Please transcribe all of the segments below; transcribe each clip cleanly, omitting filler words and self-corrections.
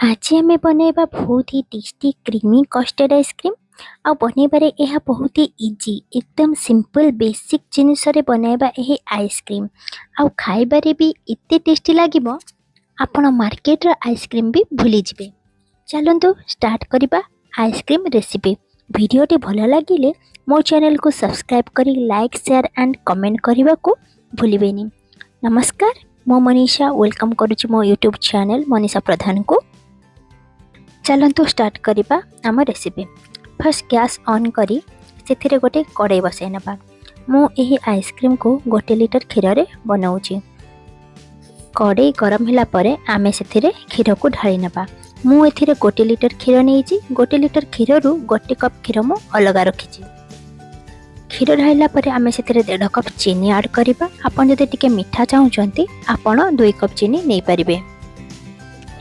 आज आम बनैबा बहुत ही टेस्टी क्रीमी कस्टर्ड आइसक्रीम आ बनैबारे यह बहुत ही इजी एकदम सिंपल बेसिक जिनिस रे बनैबा यही आइसक्रीम आ खाइबारे भी इतने टेस्टी लागिबो आपण मार्केट रा आइसक्रीम भी भूली जिवे। चलंतु स्टार्ट करिबा आइसक्रीम रेसिपी। वीडियोटी भल लागिले मो चैनल को सब्सक्राइब करी लाइक शेयर एंड कमेंट करने को भूलिबेनी। नमस्कार, मो मनीषा वेलकम करुछि मो यूट्यूब चैनल मनीषा प्रधान को। चलंतु स्टार्ट करिबा आम रेसिपी। फर्स्ट गैस ऑन करी से गोटे कड़ाई बसाई नबा। मु एही आइसक्रीम को 1 लिटर क्षीर रे बनाऊची। कड़ाई गरम होला परे आमे सेथिरे क्षीर को ढाली नबा। मु एथिरे 1 लिटर क्षीर नेइची। 1 लिटर क्षीर रु 1 कप क्षीर मु अलगा रखिची। क्षीर ढालिला परे आमे सेथिरे 1.5 कप चीनी ऐड करिबा। आपण जदि टिके मिठा चाहुचंती आपण 2 कप चीनी नै परिबे।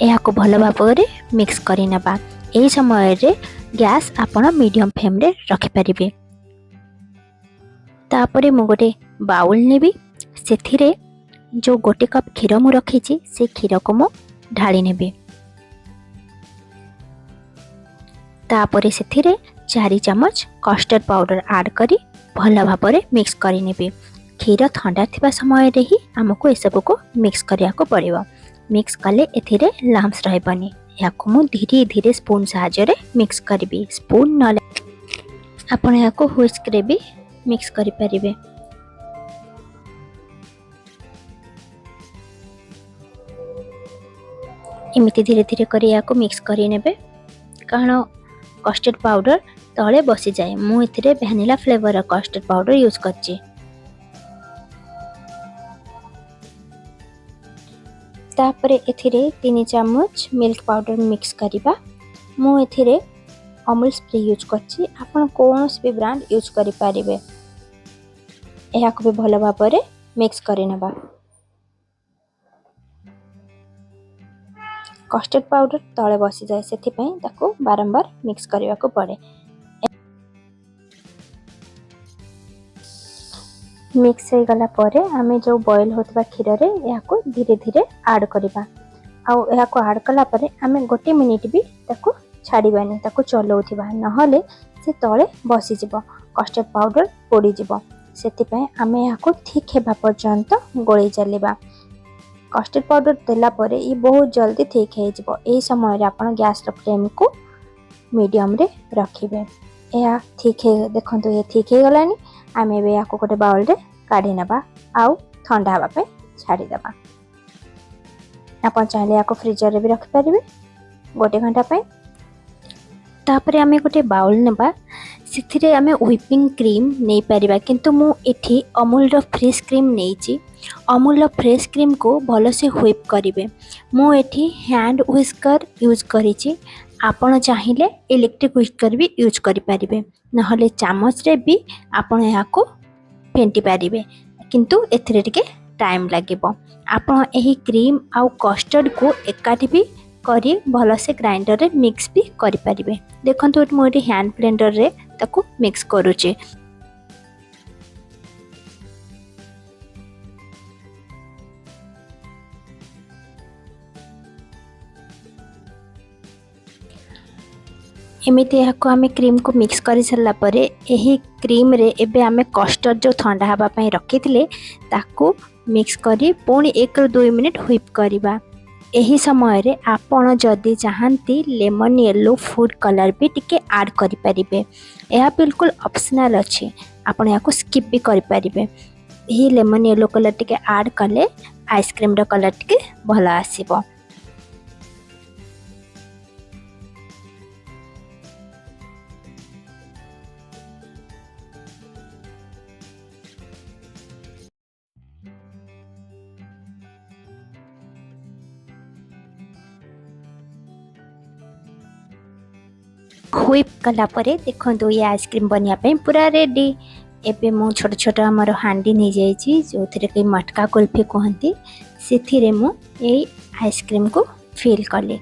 यह को भल भाव मिक्स करी नबा। एही समय रे गैस आपण मीडियम फ्लेम रे रखि परिबे। तापरे मु गोटे बाउल नेबी। सेथिरे जो 1 कप क्षीर मु रखिची से क्षीर को मु ढाली नेबी। तापरे सेथिरे 4 चम्मच कस्टर्ड पाउडर ऐड करी भल भाव मिक्स करी नेबी। क्षीर ठंडा थिबा समय रे ही हमको ए सब को मिक्स करिया को पड़िबो। मिक्स कले एथिरे लम्स रहबनी। याको मु धीरे धीरे स्पून सहायरे मिक्स करिबी। स्पून नले आपण याको व्हिस्क रे भी मिक्स करि परिबे। एमिति धीरे धीरे करी याको मिक्स करि नेबे कारण कस्टर्ड पाउडर तळे बसी जाए। मु एथिरे vanilla flavour custard powder use करची। तापरे एथिरे 3 चम्मच मिल्क पाउडर मिक्स करिबा। मु एथिरे अमूल स्प्रे यूज करची। आपण कोनोस भी ब्रांड यूज करि परिबे। एहा को भी भलो भाबरे मिक्स करि नबा। कस्टर्ड पाउडर तळे बसी जाए सेथि पई ताको बारंबार मिक्स करिवा को पड़े। मिक्स हो गला परे आमे जो बॉईल होतबा क्षीर रे या को धीरे धीरे ऐड करबा। आ या को ऐड कला परे आमे 1 मिनिट भी ताको छाड़ीबानी। ताको चलौथिबा नहले से तळे बसी जिवो। कस्टर्ड पाउडर पोड़ी जिवो। सेति पई आमे या को ठीक हेबा पर्यंत गोळी चलेबा। कस्टर्ड पाउडर देला परे ये बहुत जल्दी ठीक हे जिवो। ए समय रे आपण गैस रो फ्लेम को मीडियम रे रखिबे। या ठीक है देखंतु ये ठीक हे गलानी। आमे बे याको गोटे बाउल रे काढी नबा आउ ठंडा हबा पे छाड़ी दबा। आपण चाहले याको फ्रीजर रे भी रख परिबे 1 घंटा पे। तापरे आमे गोटे बाउल नबा। सिथिरे आमे व्हिपिंग क्रीम नै परिबा किंतु मु एठी अमूल रो फ्रेश क्रीम नैची। अमूल रो फ्रेश क्रीम को भलो से व्हिप करिवे। मु एठी हैंड व्हिस्कर यूज करिची। आपण चाहिले इलेक्ट्रिक व्हिस्कर भी यूज करि परिबे नहले चामच रे भी आपण याको फेंटी पारिबे किंतु एथिरे टिके टाइम लागिबो। आपण एही क्रीम आउ कस्टर्ड को एकाठी भी करी भलो से ग्राइंडर रे मिक्स भी करि परिबे। देखंतु मोटी हैंड ब्लेंडर रे ताको मिक्स करूचे। एमिति याको आमे क्रीम को मिक्स करि सरला परे एही क्रीम रे एबे आमे कस्टर्ड जो ठंडा हबा पई रखिथिले ताको मिक्स करी पुणी 1 ରୁ 2 मिनिट व्हिप करिबा। एही समय रे आपण जदी चाहंती लेमन येलो फूड कलर भी टिके ऐड करि परिबे। एहा बिल्कुल ऑप्शनल अछि। आपण याको स्किप भी करि परिबे। एही लेमन येलो कलर टिके ऐड कले आइसक्रीम रो कलर टिके भला आसीबो। व्हिप कला परे देखंतु ये आइसक्रीम बनिया पे पूरा रेडी। एबे मु छोट छोट हमर हांडी नै जाईची जो थिरे के मटका कुल्फी कहंती सेथिरे मु ए आइसक्रीम को फिल करले।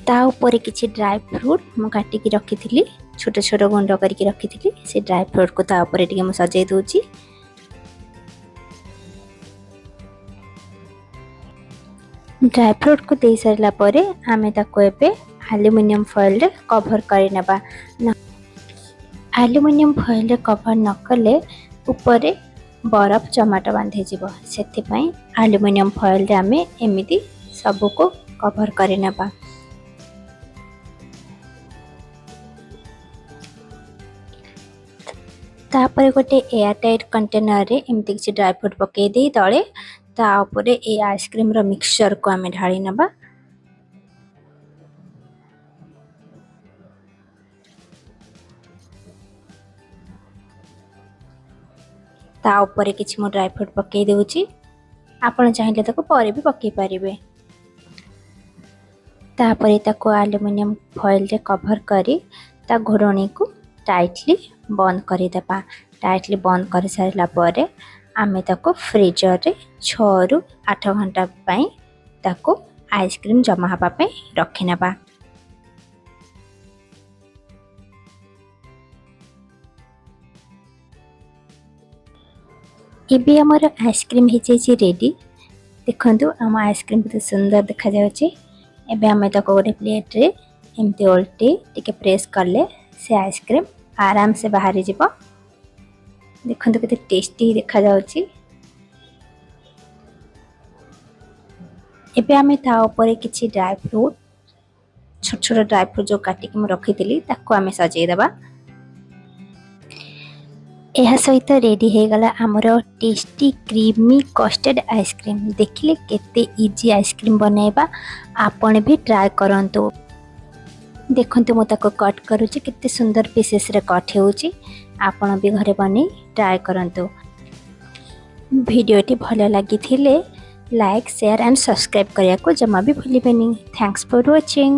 ता ऊपर किछि ड्राई फ्रूट मु काटी की रखिथिली छोट छोट गुंड करके रखिथिली। से ड्राई फ्रूट को ता ऊपर टिके मु सजाई दोची। ड्राई फ्रूट को दे सारा पर आमे ताको एबे एल्युमिनियम फॉइल रे कवर कर नेबा। एल्युमिनियम फॉइल रे कवर न कले ऊपर बरफ जमाट बांधे जीव से एल्युमिनियम फॉइल रे आमे एमिति सब को कवर कर नेबा। तापर गोटे एयर टाइट कंटेनर रे एमती किसी ड्राई फ्रूट पके दे तले ता ऊपर ए आइसक्रीम रो मिक्सचर को आमे ढाली नबा। ता ऊपर किसी मो ड्राई फ्रूट पके देउची, आपण चाहिले ताको परे भी पके पारिबे। तापर ताको एल्युमिनियम फॉइल रे कवर करी ता घोड़णी को टाइटली बंद कर देबा। टाइटली बंद कर सारा पर आमे ताको फ्रीजर रे 6 रु 8 घंटा पई ताको आइसक्रीम जमा हबा पे रखि नेबा। एबे हमर आइसक्रीम हे छै रेडी। देखंतु हम आइसक्रीम बहुत सुंदर देखा जाउची। एबे हमें ताको गोटे प्लेट रे एमती उल्टी टिके प्रेस करले से आइसक्रीम आराम से बाहरी जीव। देखंतु केते टेस्टी देखा जाउची। एबे हमें ता ऊपर किछि ड्राई फ्रूट छोट छोट ड्राई फ्रूट जो काटी के म रखितली ताको हमें सजाई देबा। एहा सहित रेडी हे गला हमरो टेस्टी क्रीमी कस्टर्ड आइसक्रीम। देखिले केते इजी आइसक्रीम बनाइबा, आपण भी ट्राई करंतु। देखंतु मो ताको कट करूची, केते सुंदर पीसेस रे कट हेउची। आपण भी घरे बनी ट्राई करंतु। वीडियोटी भलो लागि थिले लाइक शेयर एंड सब्सक्राइब करिया को जमा भी भूलिबेनी। Thanks for watching.